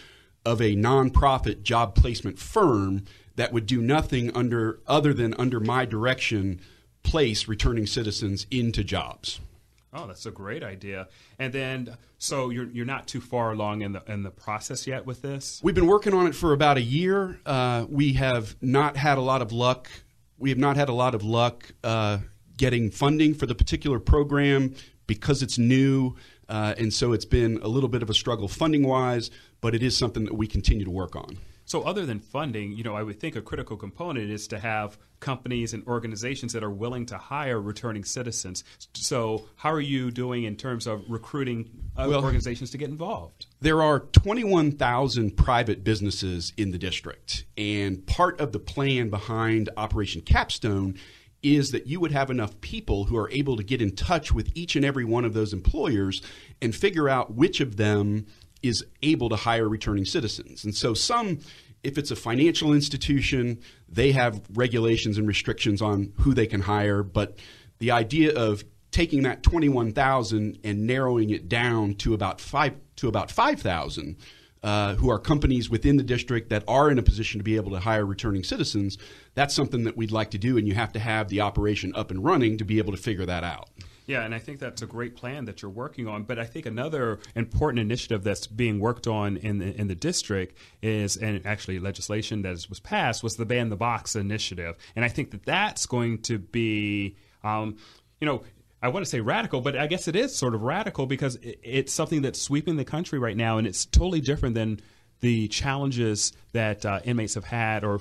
of a nonprofit job placement firm that would do nothing other than under my direction place returning citizens into jobs. Oh, that's a great idea. And then, so you're not too far along in the process yet with this? We've been working on it for about a year. We have not had a lot of luck. Getting funding for the particular program because it's new, and so it's been a little bit of a struggle funding-wise, but it is something that we continue to work on. So other than funding, I would think a critical component is to have companies and organizations that are willing to hire returning citizens. So how are you doing in terms of recruiting organizations to get involved? There are 21,000 private businesses in the district, and part of the plan behind Operation Capstone is that you would have enough people who are able to get in touch with each and every one of those employers and figure out which of them is able to hire returning citizens. And so if it's a financial institution, they have regulations and restrictions on who they can hire. But the idea of taking that 21,000 and narrowing it down to about 5,000 who are companies within the district that are in a position to be able to hire returning citizens, that's something that we'd like to do, and you have to have the operation up and running to be able to figure that out. Yeah, and I think that's a great plan that you're working on. But I think another important initiative that's being worked on in the district is, and actually legislation that was passed, was the Ban the Box initiative. And I think that that's going to be, I want to say radical, but I guess it is sort of radical because it's something that's sweeping the country right now, and it's totally different than the challenges that inmates have had or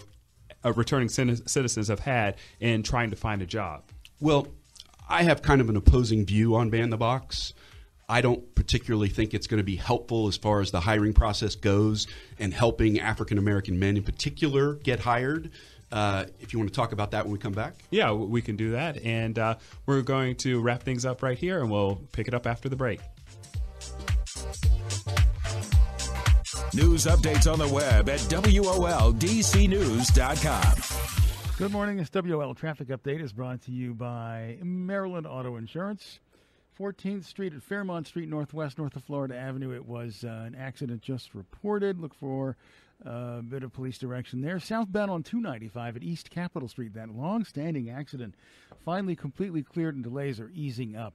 returning citizens have had in trying to find a job. Well, I have kind of an opposing view on Ban the Box. I don't particularly think it's going to be helpful as far as the hiring process goes and helping African-American men in particular get hired. If you want to talk about that when we come back. Yeah, we can do that. And we're going to wrap things up right here, and we'll pick it up after the break. News updates on the web at WOLDCnews.com. Good morning. This WOL traffic update is brought to you by Maryland Auto Insurance. 14th Street at Fairmont Street Northwest, north of Florida Avenue. It was an accident just reported. Look for a bit of police direction there. Southbound on 295 at East Capitol Street. That long-standing accident finally completely cleared and delays are easing up.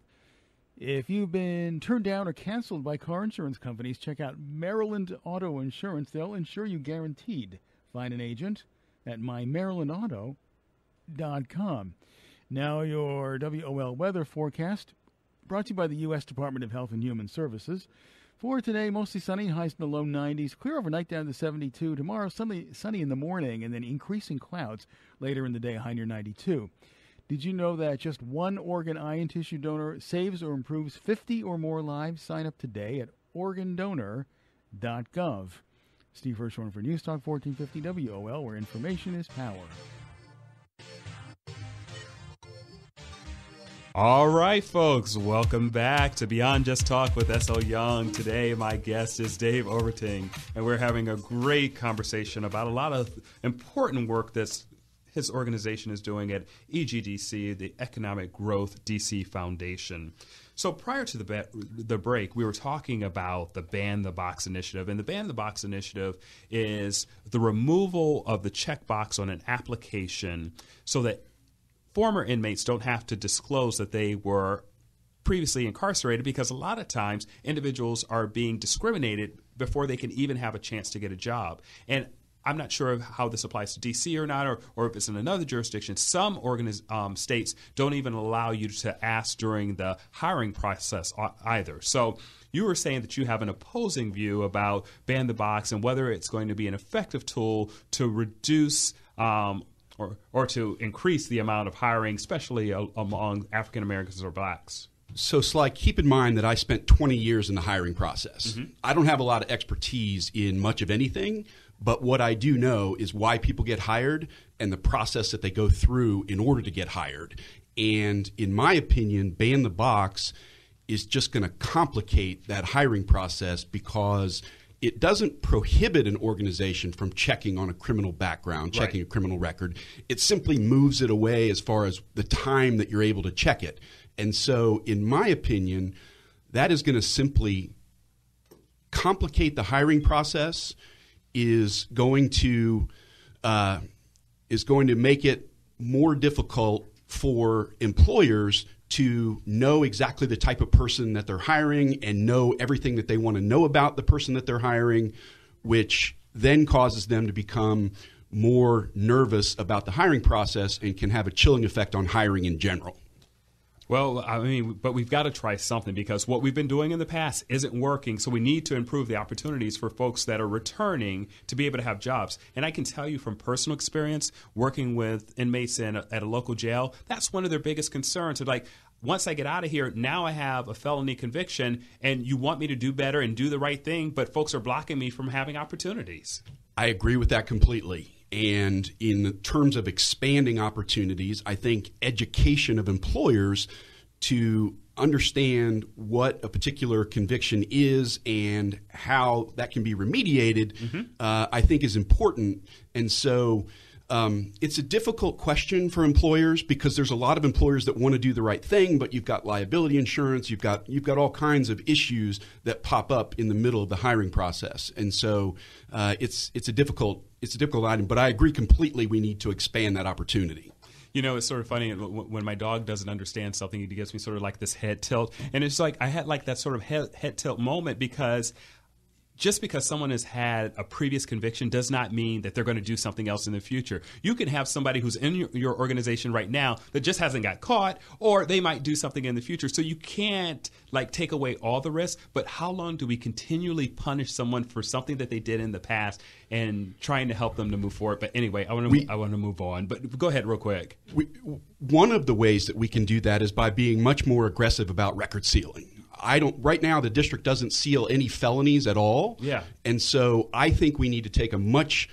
If you've been turned down or canceled by car insurance companies, check out Maryland Auto Insurance. They'll insure you guaranteed. Find an agent. at mymarylandauto.com. Now your WOL weather forecast brought to you by the U.S. Department of Health and Human Services. For today, mostly sunny, highs in the low 90s, clear overnight down to 72. Tomorrow, sunny in the morning, and then increasing clouds later in the day, high near 92. Did you know that just one organ, eye, and tissue donor saves or improves 50 or more lives? Sign up today at organdonor.gov. Steve Hirschhorn for News Talk 1450 WOL, where information is power. All right, folks, welcome back to Beyond Just Talk with S.L. Young. Today, my guest is Dave Oberting, and we're having a great conversation about a lot of important work that his organization is doing at EGDC, the Economic Growth DC Foundation. So prior to the break, we were talking about the Ban the Box initiative, and the Ban the Box initiative is the removal of the checkbox on an application so that former inmates don't have to disclose that they were previously incarcerated, because a lot of times individuals are being discriminated before they can even have a chance to get a job. And I'm not sure how this applies to D.C. or not, or if it's in another jurisdiction. Some states don't even allow you to ask during the hiring process either. So you were saying that you have an opposing view about Ban the Box and whether it's going to be an effective tool to reduce or to increase the amount of hiring, especially among African Americans or blacks. So, Sly, keep in mind that I spent 20 years in the hiring process. Mm-hmm. I don't have a lot of expertise in much of anything, but what I do know is why people get hired and the process that they go through in order to get hired. And in my opinion, Ban the Box is just going to complicate that hiring process, because it doesn't prohibit an organization from checking on a criminal background, checking a criminal record. It simply moves it away as far as the time that you're able to check it. And so, in my opinion, that is going to simply complicate the hiring process, is going to make it more difficult for employers to know exactly the type of person that they're hiring and know everything that they want to know about the person that they're hiring, which then causes them to become more nervous about the hiring process and can have a chilling effect on hiring in general. Well, I mean, but we've got to try something, because what we've been doing in the past isn't working. So we need to improve the opportunities for folks that are returning to be able to have jobs. And I can tell you from personal experience, working with inmates at a local jail, that's one of their biggest concerns. They're like, once I get out of here, now I have a felony conviction, and you want me to do better and do the right thing, but folks are blocking me from having opportunities. I agree with that completely. And in terms of expanding opportunities, I think education of employers to understand what a particular conviction is and how that can be remediated, I think is important. And so it's a difficult question for employers, because there's a lot of employers that want to do the right thing, but you've got liability insurance, you've got all kinds of issues that pop up in the middle of the hiring process. And so it's a difficult item, but I agree completely we need to expand that opportunity. You know, it's sort of funny when my dog doesn't understand something, he gives me sort of like this head tilt. And it's like I had like that sort of head tilt moment, because just because someone has had a previous conviction does not mean that they're going to do something else in the future. You can have somebody who's in your organization right now that just hasn't got caught, or they might do something in the future. So you can't like take away all the risks, but how long do we continually punish someone for something that they did in the past and trying to help them to move forward? But anyway, I want to move on. But go ahead real quick. One of the ways that we can do that is by being much more aggressive about record sealing. Right now, the district doesn't seal any felonies at all. Yeah. And so I think we need to take a much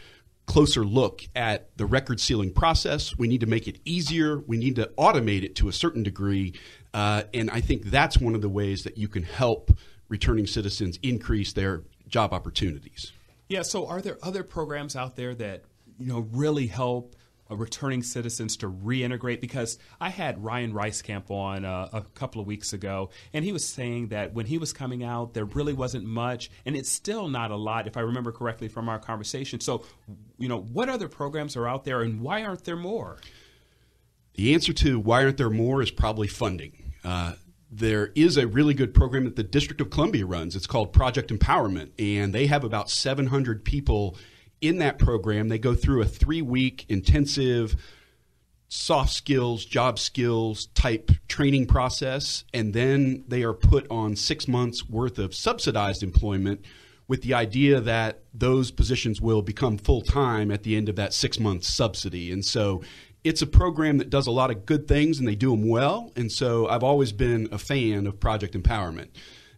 closer look at the record sealing process. We need to make it easier. We need to automate it to a certain degree. And I think that's one of the ways that you can help returning citizens increase their job opportunities. Yeah. So are there other programs out there that, really help returning citizens to reintegrate? Because I had Ryan Ricekamp on a couple of weeks ago, and he was saying that when he was coming out, there really wasn't much, and it's still not a lot, if I remember correctly from our conversation. So, what other programs are out there, and why aren't there more? The answer to why aren't there more is probably funding. There is a really good program that the District of Columbia runs. It's called Project Empowerment, and they have about 700 people in that program, they go through a 3-week intensive soft skills, job skills type training process, and then they are put on 6 months worth of subsidized employment with the idea that those positions will become full-time at the end of that 6-month subsidy. And so it's a program that does a lot of good things, and they do them well. And so I've always been a fan of Project Empowerment.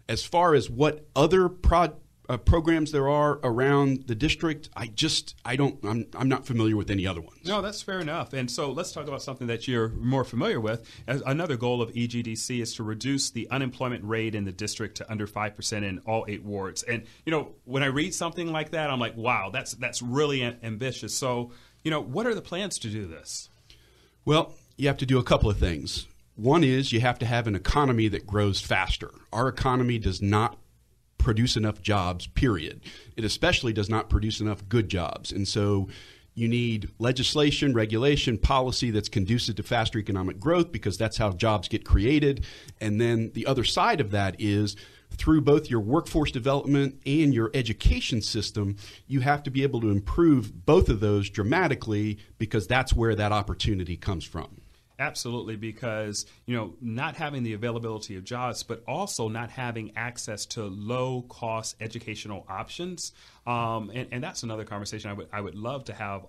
As far as what other programs there are around the district, I'm not familiar with any other ones. No, that's fair enough. And so let's talk about something that you're more familiar with. Another goal of EGDC is to reduce the unemployment rate in the district to under 5% in all 8 wards. And, when I read something like that, I'm like, wow, that's really ambitious. So, what are the plans to do this? Well, you have to do a couple of things. One is you have to have an economy that grows faster. Our economy does not produce enough jobs, period. It especially does not produce enough good jobs. And so you need legislation, regulation, policy that's conducive to faster economic growth, because that's how jobs get created. And then the other side of that is through both your workforce development and your education system, you have to be able to improve both of those dramatically, because that's where that opportunity comes from. Absolutely, because, not having the availability of jobs, but also not having access to low-cost educational options. And that's another conversation I would love to have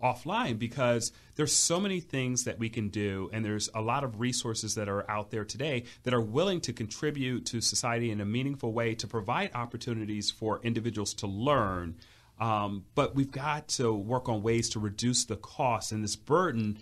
offline, because there's so many things that we can do, and there's a lot of resources that are out there today that are willing to contribute to society in a meaningful way to provide opportunities for individuals to learn. But we've got to work on ways to reduce the cost and this burden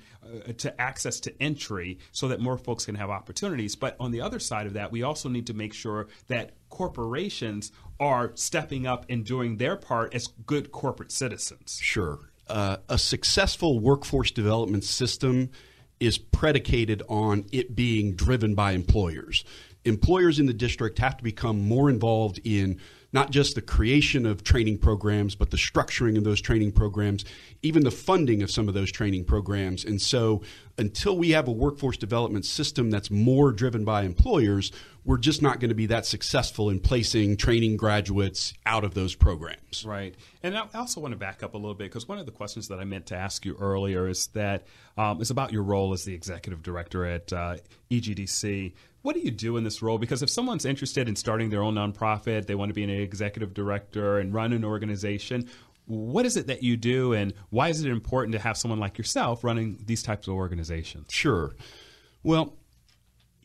to access to entry so that more folks can have opportunities. But on the other side of that, we also need to make sure that corporations are stepping up and doing their part as good corporate citizens. Sure. A successful workforce development system is predicated on it being driven by employers. Employers in the district have to become more involved in not just the creation of training programs, but the structuring of those training programs, even the funding of some of those training programs. And so until we have a workforce development system that's more driven by employers, we're just not going to be that successful in placing training graduates out of those programs. Right. And I also want to back up a little bit, because one of the questions that I meant to ask you earlier is that is about your role as the executive director at EGDC. What do you do in this role? Because if someone's interested in starting their own nonprofit, they want to be an executive director and run an organization, what is it that you do, and why is it important to have someone like yourself running these types of organizations? Sure. Well,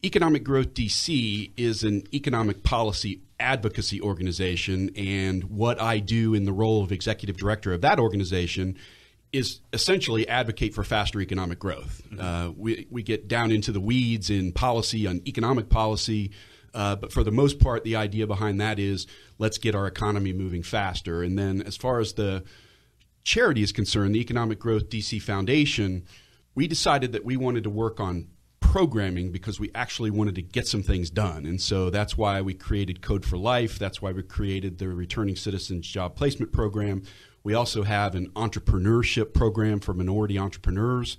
Economic Growth DC is an economic policy advocacy organization, and what I do in the role of executive director of that organization is essentially advocate for faster economic growth. We get down into the weeds in policy, on economic policy, but for the most part, the idea behind that is let's get our economy moving faster. And then as far as the charity is concerned, the Economic Growth DC Foundation, we decided that we wanted to work on programming because we actually wanted to get some things done. And so that's why we created Code for Life. That's why we created the Returning Citizens Job Placement Program. We also have an entrepreneurship program for minority entrepreneurs.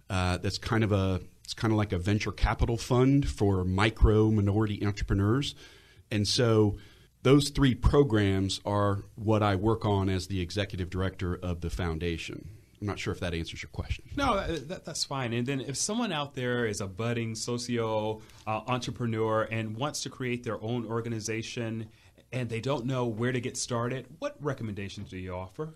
That's kind of like a venture capital fund for micro minority entrepreneurs. And so those 3 programs are what I work on as the executive director of the foundation. I'm not sure if that answers your question. No, that's fine. And then if someone out there is a budding entrepreneur and wants to create their own organization and they don't know where to get started, what recommendations do you offer?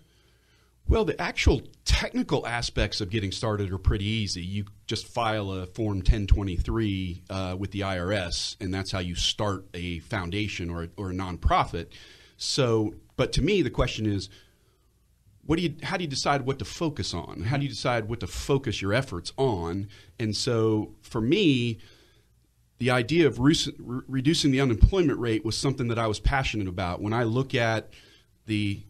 Well, the actual technical aspects of getting started are pretty easy. You just file a Form 1023 with the IRS, and that's how you start a foundation or a nonprofit. So, but to me, the question is, how do you decide what to focus on? How do you decide what to focus your efforts on? And so for me, the idea of reducing the unemployment rate was something that I was passionate about. When I look at the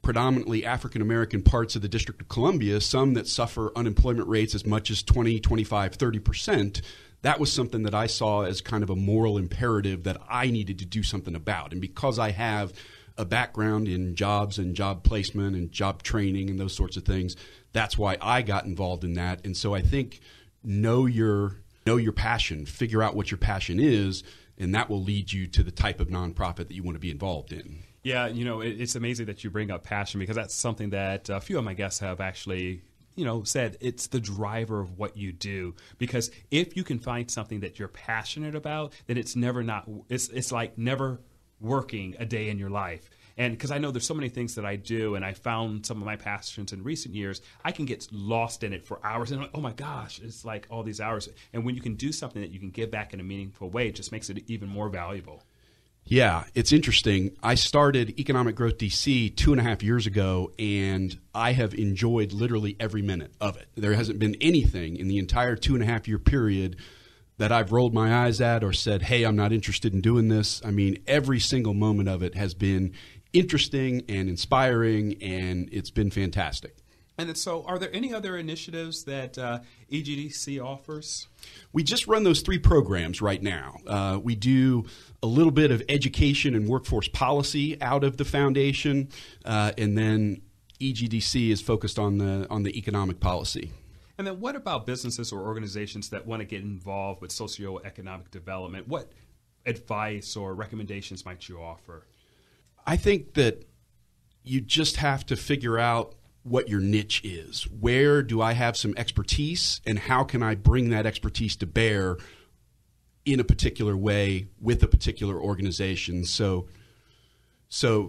predominantly African-American parts of the District of Columbia, some that suffer unemployment rates as much as 20, 25, 30%, that was something that I saw as kind of a moral imperative that I needed to do something about. And because I have a background in jobs and job placement and job training and those sorts of things, that's why I got involved in that. And so I think know your passion, figure out what your passion is, and that will lead you to the type of nonprofit that you want to be involved in. Yeah, it's amazing that you bring up passion, because that's something that a few of my guests have actually said it's the driver of what you do. Because if you can find something that you're passionate about, then it's like never working a day in your life. And because I know there's so many things that I do, and I found some of my passions in recent years, I can get lost in it for hours. And I'm like, oh my gosh, it's like all these hours. And when you can do something that you can give back in a meaningful way, it just makes it even more valuable. Yeah, it's interesting. I started Economic Growth DC 2.5 years ago, and I have enjoyed literally every minute of it. There hasn't been anything in the entire 2.5-year period that I've rolled my eyes at or said, hey, I'm not interested in doing this. I mean, every single moment of it has been interesting and inspiring, and it's been fantastic. And so are there any other initiatives that EGDC offers? We just run those 3 programs right now. We do a little bit of education and workforce policy out of the foundation, and then EGDC is focused on the economic policy. And then what about businesses or organizations that want to get involved with socioeconomic development? What advice or recommendations might you offer? I think that you just have to figure out what your niche is. Where do I have some expertise, and how can I bring that expertise to bear in a particular way with a particular organization? So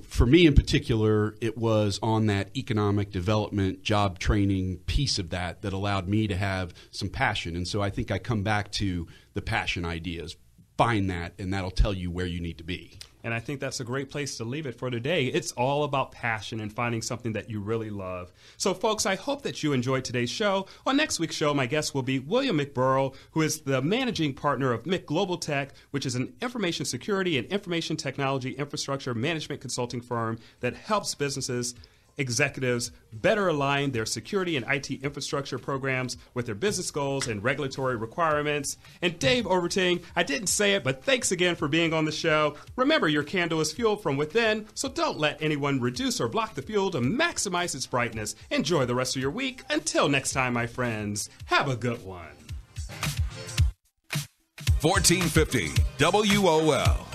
for me in particular, it was on that economic development, job training piece of that allowed me to have some passion. And so I think I come back to the passion ideas. Find that, and that'll tell you where you need to be. And I think that's a great place to leave it for today. It's all about passion and finding something that you really love. So, folks, I hope that you enjoyed today's show. On next week's show, my guest will be William McBurrow, who is the managing partner of Mick Global Tech, which is an information security and information technology infrastructure management consulting firm that helps businesses executives better align their security and IT infrastructure programs with their business goals and regulatory requirements. And Dave Oberting, I didn't say it, but thanks again for being on the show. Remember, your candle is fueled from within, so don't let anyone reduce or block the fuel to maximize its brightness. Enjoy the rest of your week. Until next time, my friends, have a good one. 1450 WOL.